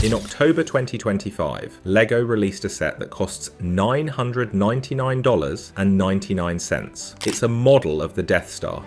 In October 2025, LEGO released a set that costs $999.99. It's a model of the Death Star.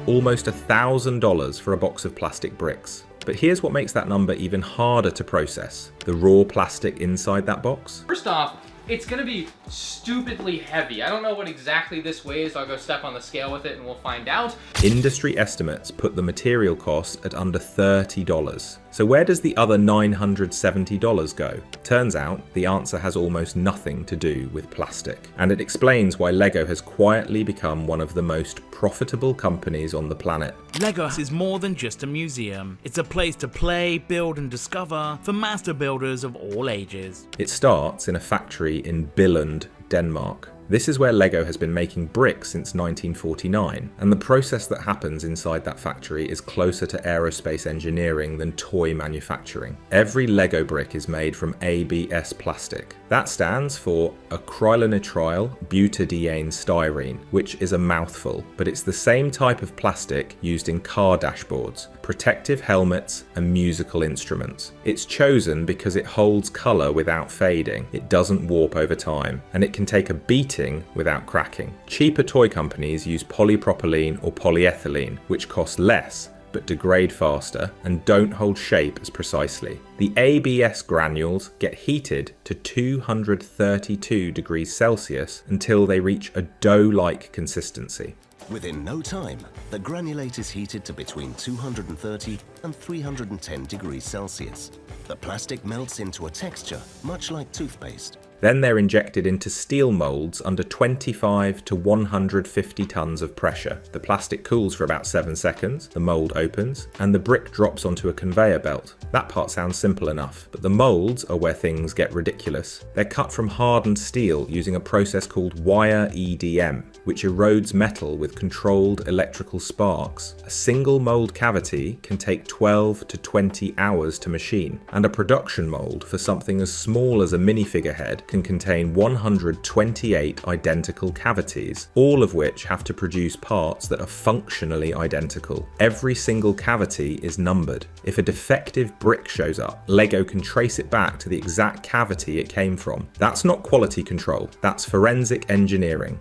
Almost $1,000 for a box of plastic bricks. But here's what makes that number even harder to process: the raw plastic inside that box. First off, it's gonna be stupidly heavy. I don't know what exactly this weighs. I'll go step on the scale with it and we'll find out. Industry estimates put the material cost at under $30. So where does the other $970 go? Turns out the answer has almost nothing to do with plastic. And it explains why LEGO has quietly become one of the most profitable companies on the planet. LEGO is more than just a museum. It's a place to play, build and discover for master builders of all ages. It starts in a factory in Billund, Denmark. This is where LEGO has been making bricks since 1949, and the process that happens inside that factory is closer to aerospace engineering than toy manufacturing. Every LEGO brick is made from ABS plastic. That stands for acrylonitrile butadiene styrene, which is a mouthful, but it's the same type of plastic used in car dashboards, protective helmets, and musical instruments. It's chosen because it holds colour without fading, it doesn't warp over time, and it can take a beating without cracking. Cheaper toy companies use polypropylene or polyethylene, which cost less but degrade faster and don't hold shape as precisely. The ABS granules get heated to 232 degrees Celsius until they reach a dough-like consistency. Within no time, the granulate is heated to between 230 and 310 degrees Celsius. The plastic melts into a texture much like toothpaste. Then they're injected into steel molds under 25 to 150 tons of pressure. The plastic cools for about 7 seconds, the mold opens, and the brick drops onto a conveyor belt. That part sounds simple enough, but the molds are where things get ridiculous. They're cut from hardened steel using a process called wire EDM, which erodes metal with controlled electrical sparks. A single mold cavity can take 12 to 20 hours to machine, and a production mold for something as small as a minifigure head can contain 128 identical cavities, all of which have to produce parts that are functionally identical. Every single cavity is numbered. If a defective brick shows up, LEGO can trace it back to the exact cavity it came from. That's not quality control, that's forensic engineering.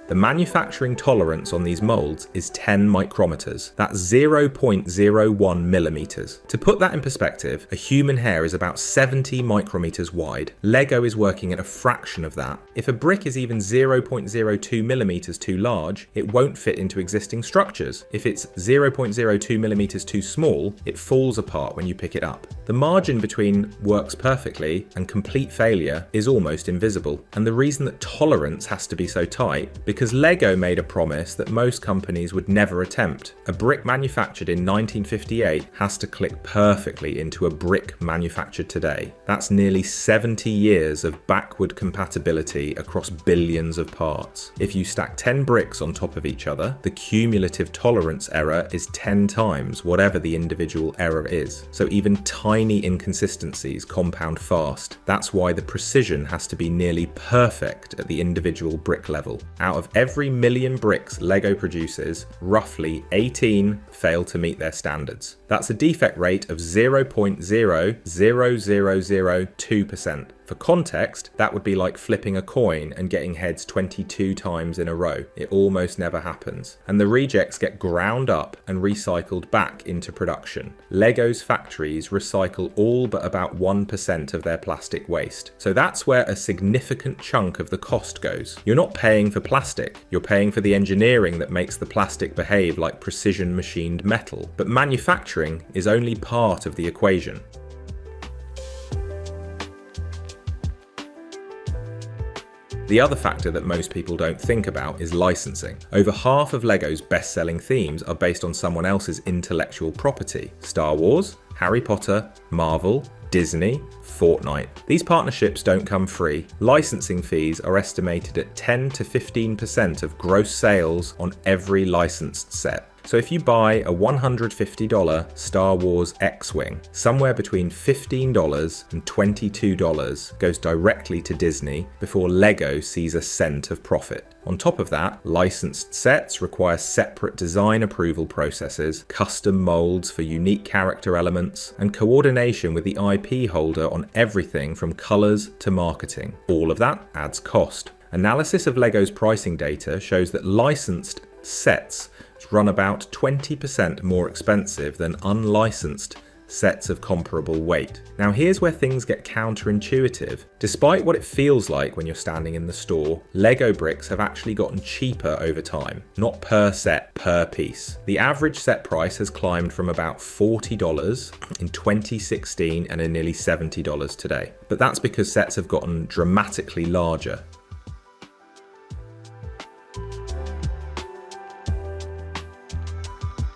The manufacturing tolerance on these molds is 10 micrometers. That's 0.01 millimeters. To put that in perspective, a human hair is about 70 micrometers wide. LEGO is working at a fraction of that. If a brick is even 0.02 millimeters too large, it won't fit into existing structures. If it's 0.02 millimeters too small, it falls apart when you pick it up. The margin between works perfectly and complete failure is almost invisible. And the reason that tolerance has to be so tight, because LEGO made a promise that most companies would never attempt. A brick manufactured in 1958 has to click perfectly into a brick manufactured today. That's nearly 70 years of backward compatibility across billions of parts. If you stack 10 bricks on top of each other, the cumulative tolerance error is 10 times whatever the individual error is. So even tiny inconsistencies compound fast. That's why the precision has to be nearly perfect at the individual brick level. Out of every million bricks LEGO produces, roughly 18 fail to meet their standards. That's a defect rate of 0.00002%. For context, that would be like flipping a coin and getting heads 22 times in a row. It almost never happens. And the rejects get ground up and recycled back into production. LEGO's factories recycle all but about 1% of their plastic waste. So that's where a significant chunk of the cost goes. You're not paying for plastic, you're paying for the engineering that makes the plastic behave like precision machined metal. But manufacturing is only part of the equation. The other factor that most people don't think about is licensing. Over half of LEGO's best-selling themes are based on someone else's intellectual property. Star Wars, Harry Potter, Marvel, Disney, Fortnite. These partnerships don't come free. Licensing fees are estimated at 10 to 15% of gross sales on every licensed set. So if you buy a $150 Star Wars X-Wing, somewhere between $15 and $22 goes directly to Disney before Lego sees a cent of profit. On top of that, licensed sets require separate design approval processes, custom molds for unique character elements, and coordination with the IP holder on everything from colours to marketing. All of that adds cost. Analysis of Lego's pricing data shows that licensed sets run about 20% more expensive than unlicensed sets of comparable weight. Now here's where things get counterintuitive. Despite what it feels like when you're standing in the store, Lego bricks have actually gotten cheaper over time, not per set, per piece. The average set price has climbed from about $40 in 2016 and are nearly $70 today. But that's because sets have gotten dramatically larger.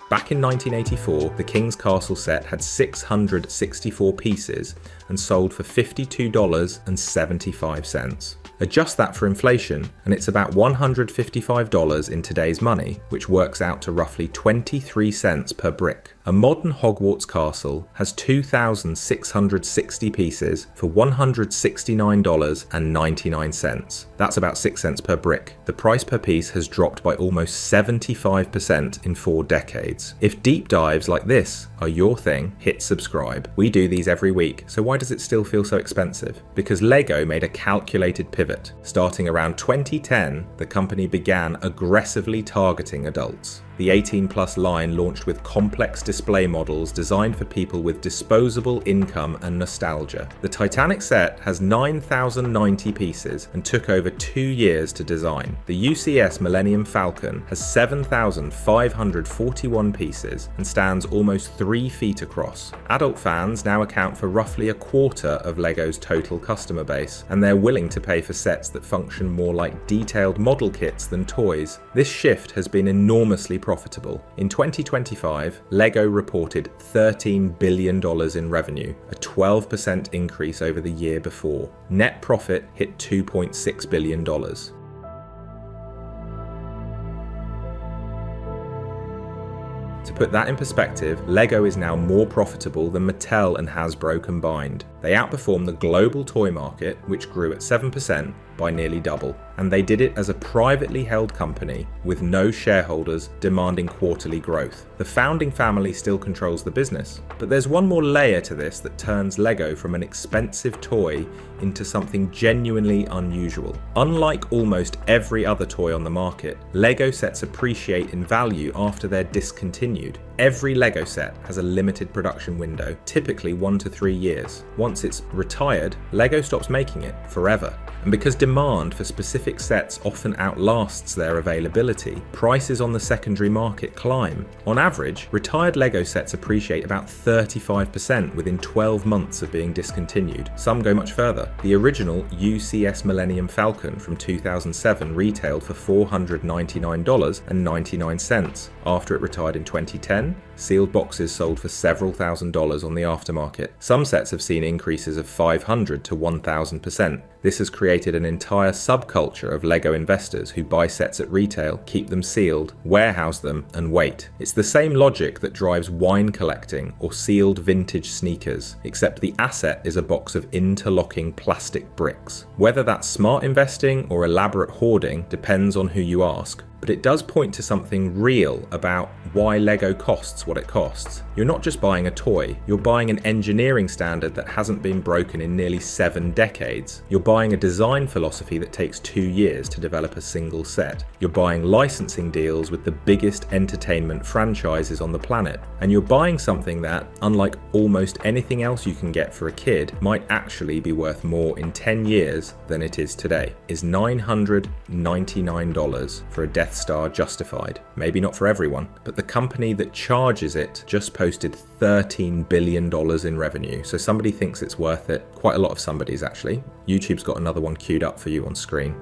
Back in 1984, the King's Castle set had 664 pieces and sold for $52.75. Adjust that for inflation, and it's about $155 in today's money, which works out to roughly 23 cents per brick. A modern Hogwarts castle has 2,660 pieces for $169.99. That's about 6 cents per brick. The price per piece has dropped by almost 75% in 4 decades. If deep dives like this are your thing, hit subscribe. We do these every week, so why does it still feel so expensive? Because Lego made a calculated pivot. Starting around 2010, the company began aggressively targeting adults. The 18+ line launched with complex display models designed for people with disposable income and nostalgia. The Titanic set has 9,090 pieces and took over 2 years to design. The UCS Millennium Falcon has 7,541 pieces and stands almost 3 feet across. Adult fans now account for roughly a quarter of Lego's total customer base, and they're willing to pay for sets that function more like detailed model kits than toys. This shift has been enormously profitable. In 2025, Lego reported $13 billion in revenue, a 12% increase over the year before. Net profit hit $2.6 billion. To put that in perspective, Lego is now more profitable than Mattel and Hasbro combined. They outperformed the global toy market, which grew at 7%, by nearly double. And they did it as a privately held company with no shareholders demanding quarterly growth. The founding family still controls the business. But there's one more layer to this that turns Lego from an expensive toy into something genuinely unusual. Unlike almost every other toy on the market, Lego sets appreciate in value after they're discontinued. Every Lego set has a limited production window, typically 1 to 3 years. Once it's retired, Lego stops making it forever. And because demand for specific sets often outlasts their availability, prices on the secondary market climb. On average, retired Lego sets appreciate about 35% within 12 months of being discontinued. Some go much further. The original UCS Millennium Falcon from 2007 retailed for $499.99. After it retired in 2010, sealed boxes sold for several $1,000s on the aftermarket. Some sets have seen increases of 500 to 1,000%. This has created an entire subculture of Lego investors who buy sets at retail, keep them sealed, warehouse them, and wait. It's the same logic that drives wine collecting or sealed vintage sneakers, except the asset is a box of interlocking plastic bricks. Whether that's smart investing or elaborate hoarding depends on who you ask. But it does point to something real about why Lego costs what it costs. You're not just buying a toy, you're buying an engineering standard that hasn't been broken in nearly 7 decades. You're buying a design philosophy that takes 2 years to develop a single set. You're buying licensing deals with the biggest entertainment franchises on the planet. And you're buying something that, unlike almost anything else you can get for a kid, might actually be worth more in 10 years than it is today. Is $999 for a Death Star justified? Maybe not for everyone, but the company that charges it just posted $13 billion in revenue, so somebody thinks it's worth it. Quite a lot of somebody's actually. YouTube's got another one queued up for you on screen.